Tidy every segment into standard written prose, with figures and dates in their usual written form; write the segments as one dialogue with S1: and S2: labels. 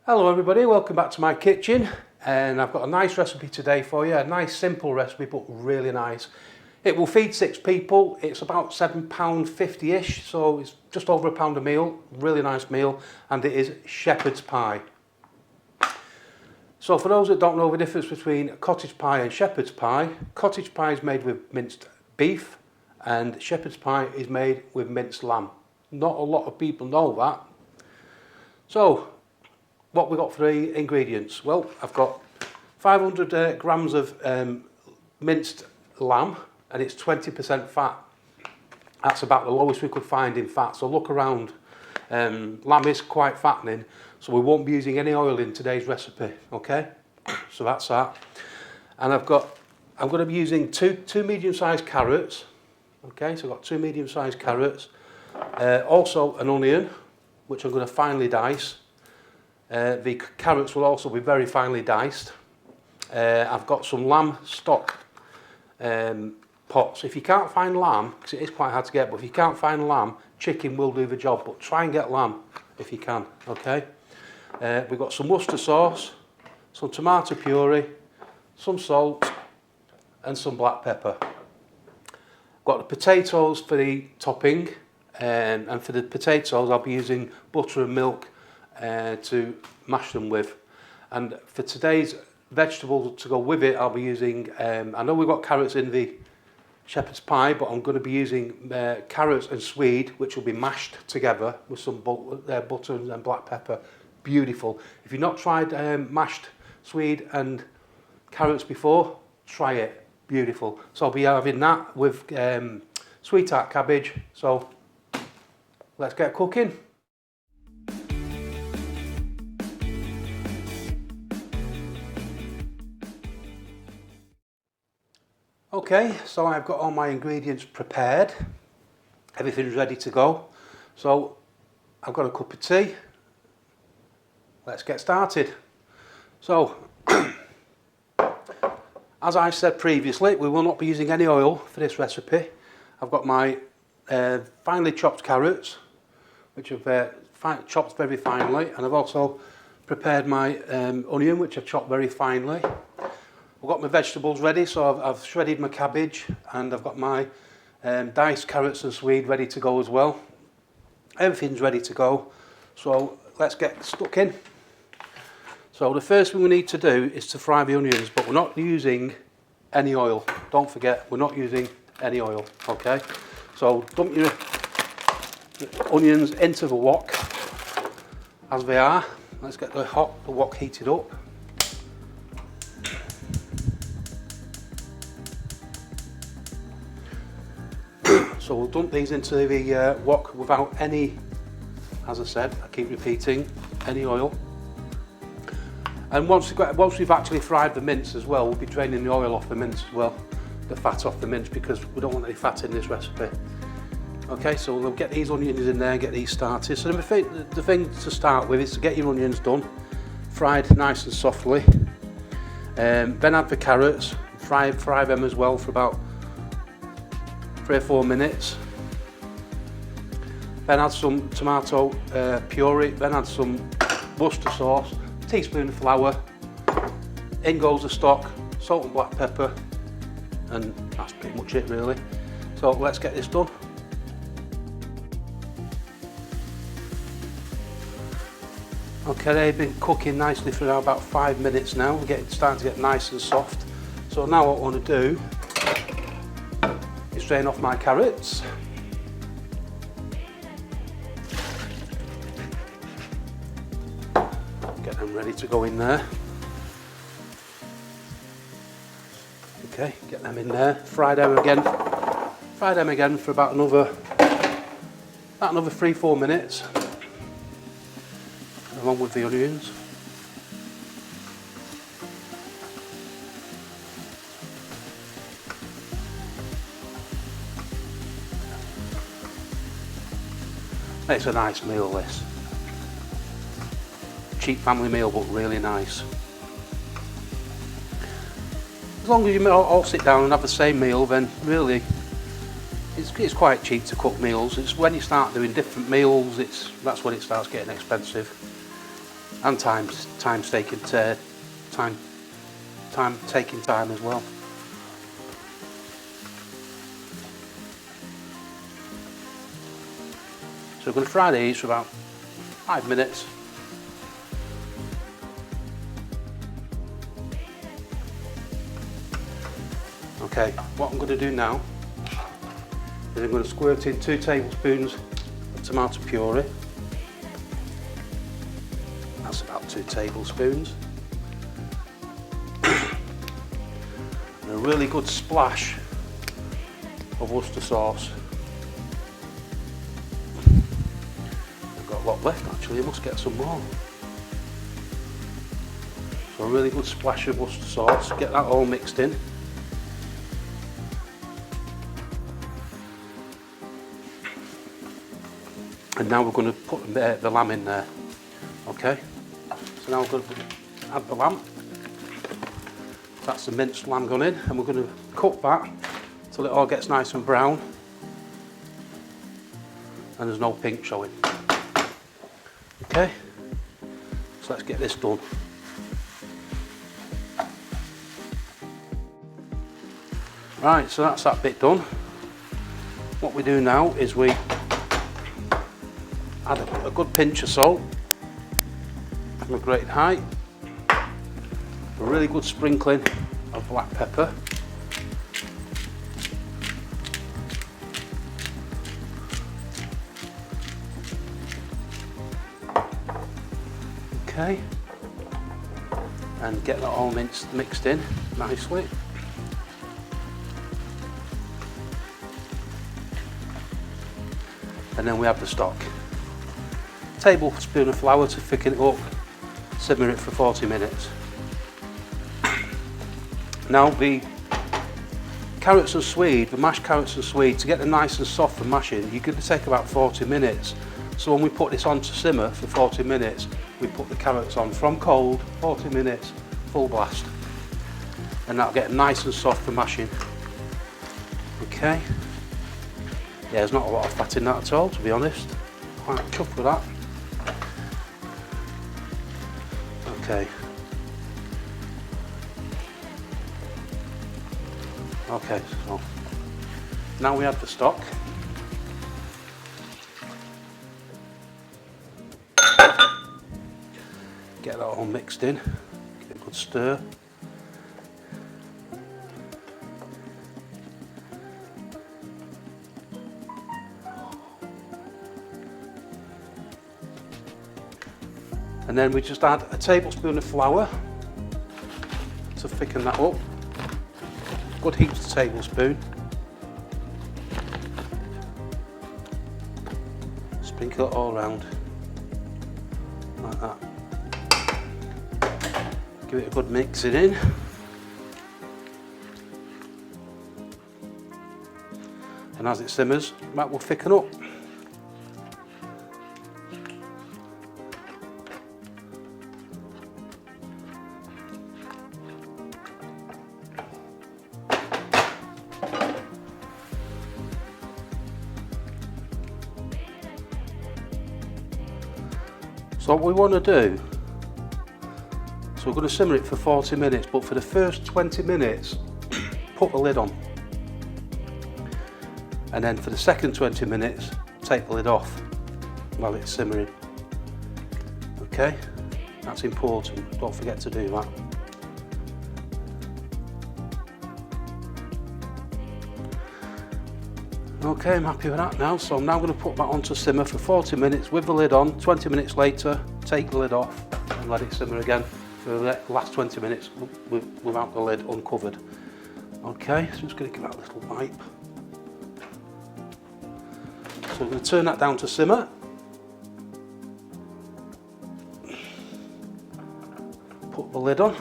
S1: Hello everybody, welcome back to my kitchen, and I've got a nice recipe today for you, a nice simple recipe but really nice. It will feed 6 people, it's about £7.50ish, so it's just over £1 a meal, really nice meal, and it is shepherd's pie. So for those that don't know the difference between cottage pie and shepherd's pie is made with minced beef and shepherd's pie is made with minced lamb. Not a lot of people know that. So what we got for the ingredients? Well, I've got 500 grams of minced lamb, and it's 20% fat. That's about the lowest we could find in fat, so look around. Lamb is quite fattening, so we won't be using any oil in today's recipe, okay? So that's that. And I'm going to be using two medium-sized carrots, okay? So I've got 2 medium-sized carrots, also an onion, which I'm going to finely dice. The carrots will also be very finely diced. I've got some lamb stock pots. If you can't find lamb, because it is quite hard to get, but if you can't find lamb, chicken will do the job, but try and get lamb if you can, okay? We've got some Worcestershire sauce, some tomato puree, some salt and some black pepper. Got the potatoes for the topping, and for the potatoes I'll be using butter and milk to mash them with. And for today's vegetables to go with it, I'll be using, I know we've got carrots in the shepherd's pie, but I'm going to be using carrots and swede, which will be mashed together with some butter and black pepper. Beautiful. If you've not tried mashed swede and carrots before, try it. Beautiful. So I'll be having that with sweetheart cabbage. So let's get cooking. Okay, so I've got all my ingredients prepared. Everything's ready to go. So I've got a cup of tea. Let's get started. So, as I said previously, we will not be using any oil for this recipe. I've got my finely chopped carrots, which I've chopped very finely, and I've also prepared my onion, which I've chopped very finely. I've got my vegetables ready, so I've shredded my cabbage, and I've got my diced carrots and swede ready to go as well. Everything's ready to go, so let's get stuck in. So the first thing we need to do is to fry the onions, but we're not using any oil. Don't forget, we're not using any oil, okay? So dump your onions into the wok as they are. Let's get the wok heated up. So we'll dump these into the wok without any, as I said, I keep repeating, any oil. And once we've actually fried the mince as well, we'll be draining the oil off the mince as well, the fat off the mince, because we don't want any fat in this recipe. Okay, so we'll get these onions in there and get these started. So the thing to start with is to get your onions done, fried nice and softly. Then add the carrots, fry them as well for about 3 or 4 minutes. Then add some tomato puree, then add some Worcestershire sauce, a teaspoon of flour, in goes the stock, salt and black pepper, and that's pretty much it really. So let's get this done. Okay, they've been cooking nicely for about 5 minutes now. We're starting to get nice and soft. So now what I want to do is drain off my carrots. Get them ready to go in there. Okay, get them in there. Fry them again for about another 3-4 minutes, along with the onions. It's a nice meal, this. Cheap family meal, but really nice. As long as you all sit down and have the same meal, then really it's quite cheap to cook meals. It's when you start doing different meals, that's when it starts getting expensive. and time taking time as well. So we're going to fry these for about 5 minutes. Okay, what I'm going to do now is I'm going to squirt in 2 tablespoons of tomato puree. That's about 2 tablespoons. And a really good splash of Worcester sauce. I've got a lot left actually, I must get some more. So a really good splash of Worcester sauce, get that all mixed in. And now we're going to put the lamb in there. Okay, so now we're going to add the lamb. That's the minced lamb gone in, and we're going to cook that till it all gets nice and brown and there's no pink showing. Okay, so let's get this done. Right, so that's that bit done. What we do now is we add a good pinch of salt, a grated height, a really good sprinkling of black pepper, okay, and get that all mixed in nicely. And then we have the stock. Tablespoon of flour to thicken it up, simmer it for 40 minutes. Now the carrots and swede, the mashed carrots and swede, to get them nice and soft for mashing, you're going to take about 40 minutes. So when we put this on to simmer for 40 minutes, we put the carrots on from cold, 40 minutes, full blast. And that'll get them nice and soft for mashing. Okay. Yeah, there's not a lot of fat in that at all, to be honest. Quite chuffed with that. Okay. Okay, so now we add the stock. Get that all mixed in. Give it a good stir. And then we just add a tablespoon of flour to thicken that up. Good heaped tablespoon. Sprinkle it all around like that. Give it a good mixing in. And as it simmers, that will thicken up. So what we want to do, so we're going to simmer it for 40 minutes, but for the first 20 minutes, put the lid on. And then for the second 20 minutes, take the lid off while it's simmering. Okay, that's important, don't forget to do that. Okay, I'm happy with that now, so I'm now going to put that on to simmer for 40 minutes with the lid on. 20 minutes later, take the lid off and let it simmer again for the last 20 minutes without the lid uncovered. Okay, so I'm just going to give that a little wipe. So we're going to turn that down to simmer. Put the lid on.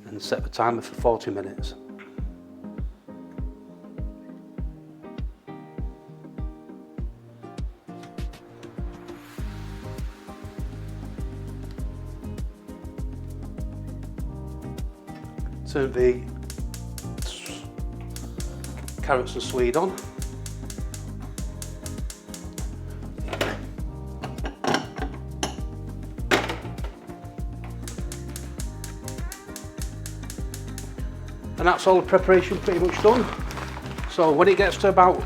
S1: And set the timer for 40 minutes. Turn the carrots and swede on. And that's all the preparation pretty much done. So when it gets to about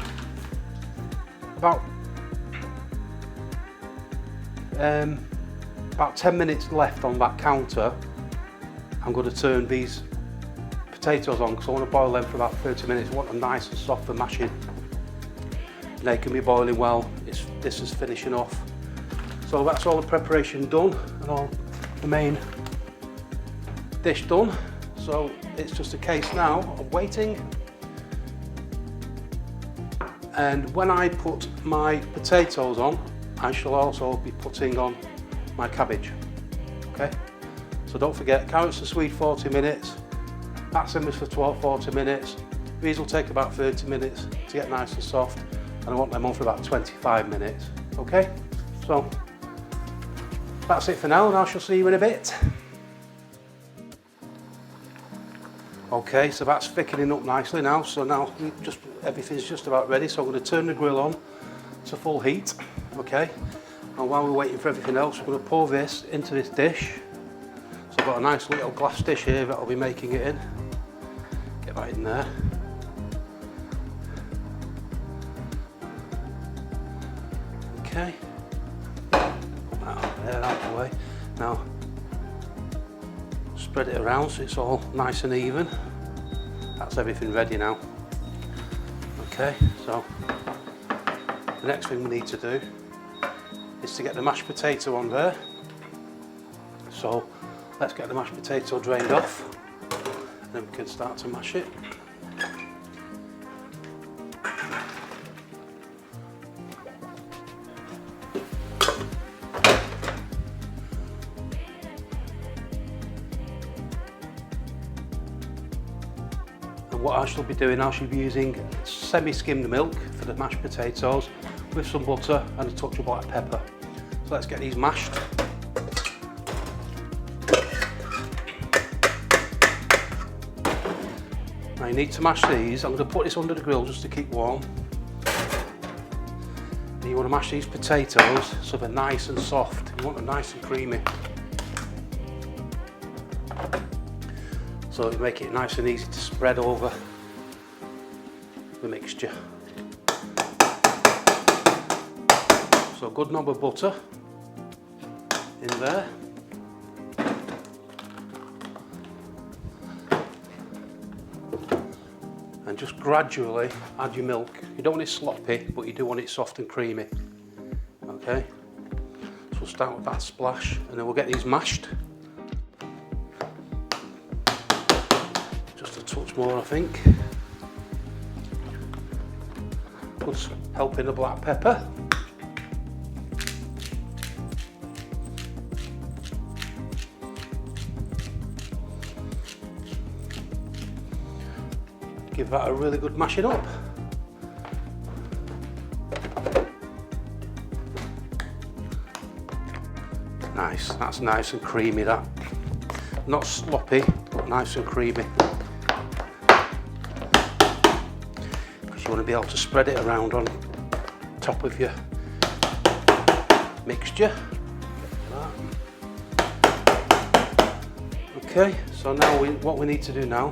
S1: 10 minutes left on that counter, I'm going to turn these potatoes on because I want to boil them for about 30 minutes. I want them nice and soft for mashing. They can be boiling well. This is finishing off. So that's all the preparation done and all the main dish done. So it's just a case now of waiting. And when I put my potatoes on, I shall also be putting on my cabbage. Okay? So don't forget, carrots and swede 40 minutes, that simmers for 12-40 minutes. These will take about 30 minutes to get nice and soft, and I want them on for about 25 minutes. Okay? So that's it for now, and I shall see you in a bit. Okay, so that's thickening up nicely now. So now everything's just about ready. So I'm going to turn the grill on to full heat. Okay, and while we're waiting for everything else, we're going to pour this into this dish. So I've got a nice little glass dish here that I'll be making it in. Get that in there. Okay, put that out there, out of the way. Now spread it around so it's all nice and even. That's everything ready now. Okay, so the next thing we need to do is to get the mashed potato on there. So let's get the mashed potato drained off, and then we can start to mash it. What I shall be doing, I shall be using semi-skimmed milk for the mashed potatoes with some butter and a touch of black pepper. So let's get these mashed. Now you need to mash these. I'm going to put this under the grill just to keep warm. And you want to mash these potatoes so they're nice and soft. You want them nice and creamy. So you make it nice and easy to spread over the mixture. So a good knob of butter in there. And just gradually add your milk. You don't want it sloppy, but you do want it soft and creamy. Okay, so we'll start with that splash and then we'll get these mashed. Touch more, I think. Good help in the black pepper. Give that a really good mashing up. Nice, that's nice and creamy, that. Not sloppy, but nice and creamy. You want to be able to spread it around on top of your mixture. Okay, so now what we need to do now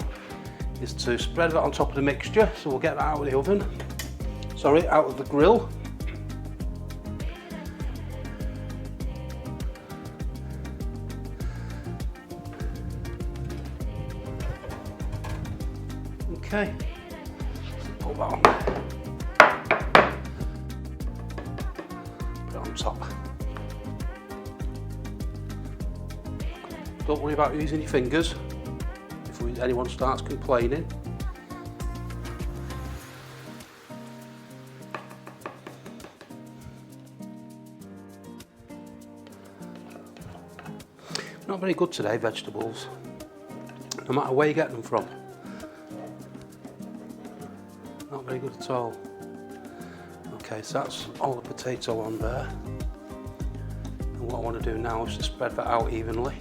S1: is to spread that on top of the mixture. So we'll get that out of the oven, sorry, out of the grill. Okay. Put that on there. Put it on top. Don't worry about using your fingers if anyone starts complaining. Not very good today, vegetables, no matter where you get them from. Not very good at all. Okay, so that's all the potato on there. And what I want to do now is to spread that out evenly.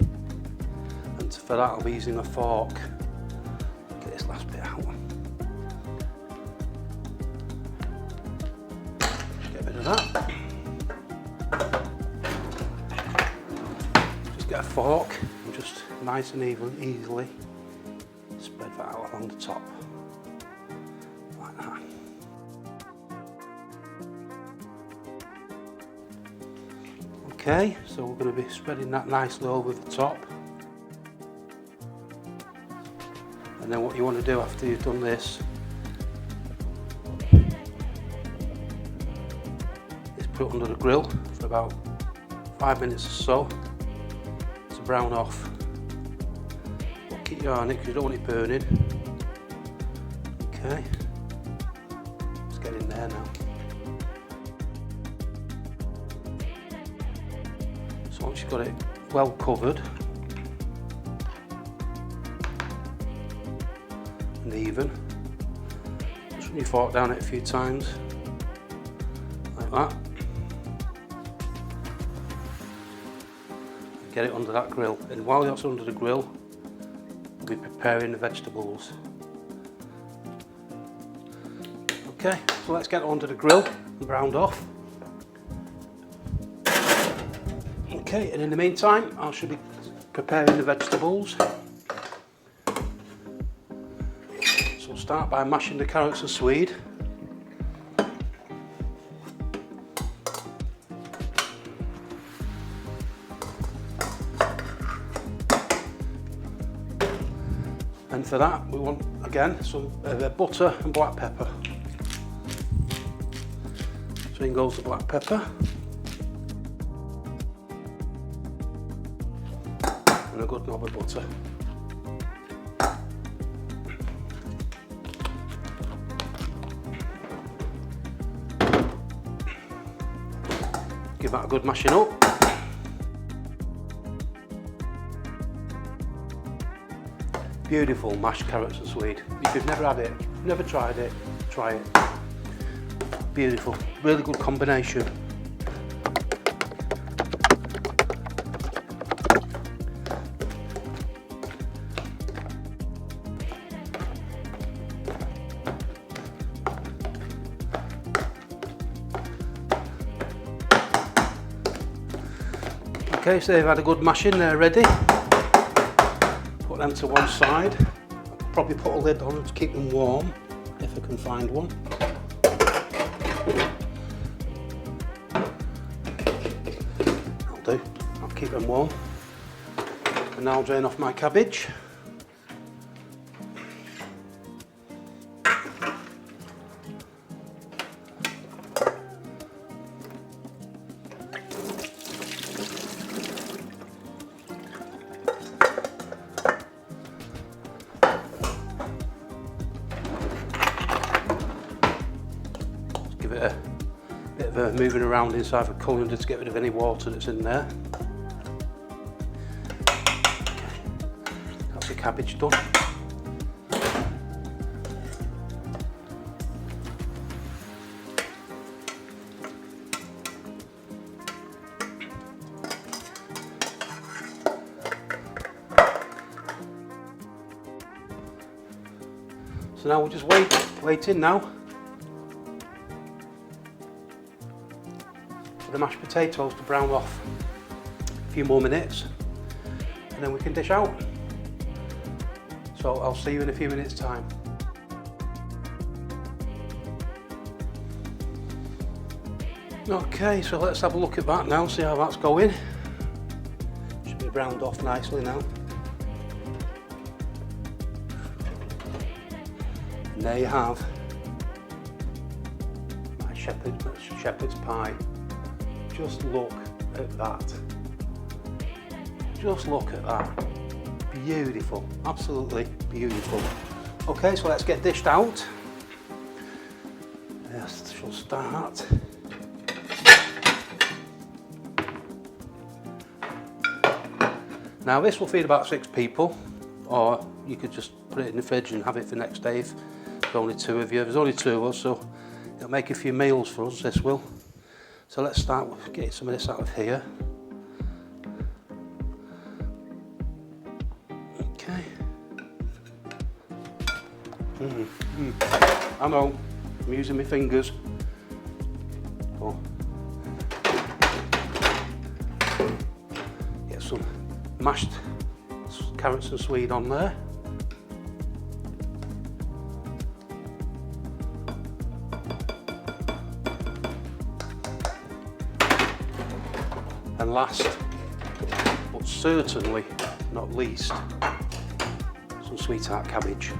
S1: And for that I'll be using a fork. Get this last bit out. Get rid of that. Just get a fork and just nice and easily spread that out along along the top, like that. Okay, so we're going to be spreading that nicely over the top. And then what you want to do after you've done this is put it under the grill for about 5 minutes or so to brown off. But keep your eye on it because you don't want it burning. Okay, let's get in there now. So once you've got it well covered and even, just run your fork down it a few times, like that. And get it under that grill. And while that's under the grill, we'll be preparing the vegetables. Okay, so let's get it under the grill and browned off. Okay, and in the meantime, I should be preparing the vegetables. So start by mashing the carrots and swede. And for that, we want, again, some butter and black pepper. So in goes the black pepper. And a good knob of butter. Give that a good mashing up. Beautiful mashed carrots and swede. If you've never had it, never tried it, try it. Beautiful, really good combination. Okay, so they've had a good mashing, they're ready. Put them to one side. Probably put a lid on to keep them warm, if I can find one. That'll do, I'll keep them warm. And now I'll drain off my cabbage. Give it a bit of a moving around inside the colander to get rid of any water that's in there. That's the cabbage done. So now we'll just wait in now for the mashed potatoes to brown off. A few more minutes and then we can dish out. So I'll see you in a few minutes time. Okay, so let's have a look at that now, see how that's going. Should be browned off nicely now. And there you have my shepherd's pie. Just look at that. Just look at that. Beautiful, absolutely beautiful. Okay, so let's get dished out. Yes, she'll start. Now this will feed about 6 people, or you could just put it in the fridge and have it for next day if there's only 2 of you. There's only 2 of us, so it'll make a few meals for us, this will. So let's start with getting some of this out of here. Okay. I know, I'm using my fingers. Oh. Get some mashed carrots and swede on there. And last, but certainly not least, some sweetheart cabbage.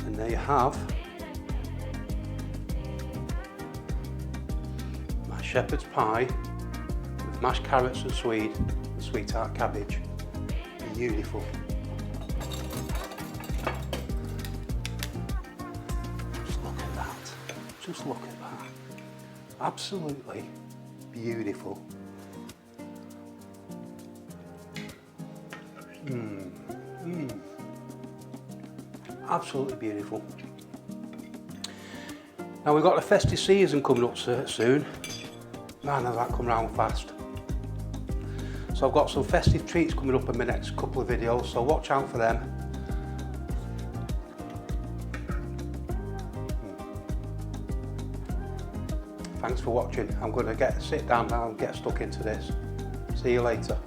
S1: And there you have my shepherd's pie with mashed carrots and swede and sweetheart cabbage. Beautiful. Just look at that. Just look at that. Absolutely beautiful. Absolutely beautiful. Now we've got the festive season coming up soon. Man, has that come round fast. So I've got some festive treats coming up in my next couple of videos, so watch out for them. Thanks for watching. I'm going to sit down now and get stuck into this. See you later.